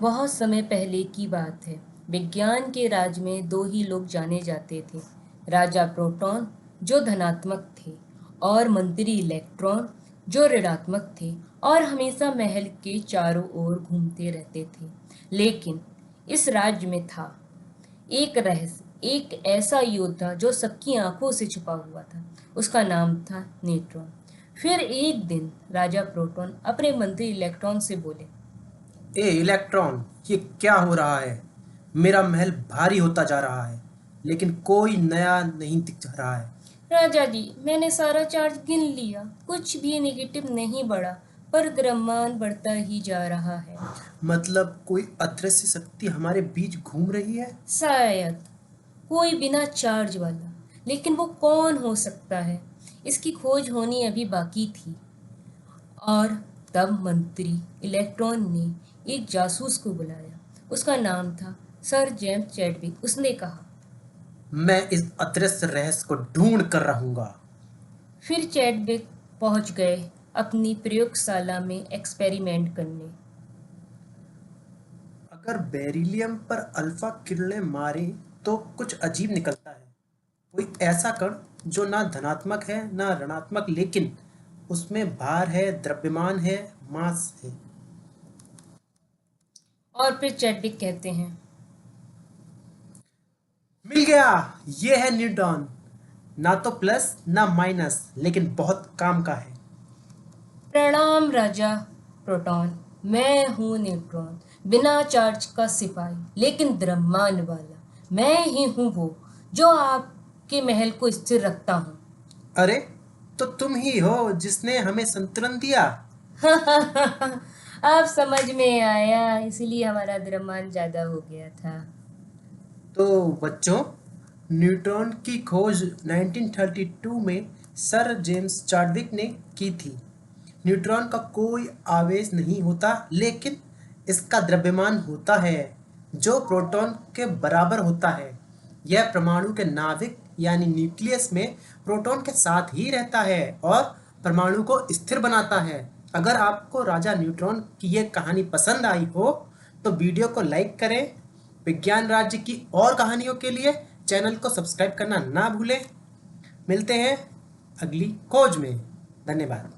बहुत समय पहले की बात है। विज्ञान के राज में दो ही लोग जाने जाते थे। राजा प्रोटॉन, जो धनात्मक थे, और मंत्री इलेक्ट्रॉन, जो ऋणात्मक थे और हमेशा महल के चारों ओर घूमते रहते थे। लेकिन इस राज्य में था एक रहस्य, एक ऐसा योद्धा जो सबकी आंखों से छुपा हुआ था। उसका नाम था न्यूट्रॉन। फिर एक दिन राजा प्रोटॉन अपने मंत्री इलेक्ट्रॉन से बोले, ए इलेक्ट्रॉन, ये क्या हो रहा है? मेरा महल भारी होता जा रहा है, लेकिन कोई नया नहीं दिख रहा है। राजा जी, मैंने सारा चार्ज गिन लिया, कुछ भी नेगेटिव नहीं बढ़ा, पर द्रव्यमान बढ़ता ही जा रहा है। मतलब कोई अदृश्य शक्ति हमारे बीच घूम रही है? शायद कोई बिना चार्ज वाला, लेकिन वो कौन हो सकता है? इसकी खोज होनी अभी बाकी थी। और तब मंत्री इलेक्ट्रॉन ने एक जासूस को बुलाया। उसका नाम था सर जेम्स चैडविक। उसने कहा। मैं इस अदृश्य रहस्य को ढूंढ कर रहूंगा। फिर चैडविक पहुंच गए अपनी प्रयोगशाला में एक्सपेरिमेंट करने। अगर बेरिलियम पर अल्फा किरणें मारे तो कुछ अजीब निकलता है। कोई ऐसा कण जो ना धनात्मक है ना ऋणात्मक, लेकिन उसमें भार है, द्रव्यमान है, मास है। और फिर चैडविक कहते हैं, मिल गया! ये है न्यूट्रॉन। ना तो प्लस ना माइनस, लेकिन बहुत काम का है। प्रणाम राजा प्रोटॉन। मैं हूँ न्यूट्रॉन, बिना चार्ज का सिपाही, लेकिन द्रव्यमान वाला। मैं ही हूँ वो जो आपके महल को स्थिर रखता हूँ। अरे, तो तुम ही हो जिसने हमें संतुलन दिया। आप समझ में आया, इसलिए हमारा द्रव्यमान ज्यादा हो गया था। तो बच्चों, न्यूट्रॉन की खोज 1932 में सर जेम्स चाडविक ने की थी। न्यूट्रॉन का कोई आवेश नहीं होता, लेकिन इसका द्रव्यमान होता है जो प्रोटॉन के बराबर होता है। यह परमाणु के नाभिक यानी न्यूक्लियस में प्रोटॉन के साथ ही रहता है और परमाणु को स्थिर बनाता है। अगर आपको राजा न्यूट्रॉन की यह कहानी पसंद आई हो तो वीडियो को लाइक करें। विज्ञान राज्य की और कहानियों के लिए चैनल को सब्सक्राइब करना ना भूलें। मिलते हैं अगली खोज में। धन्यवाद।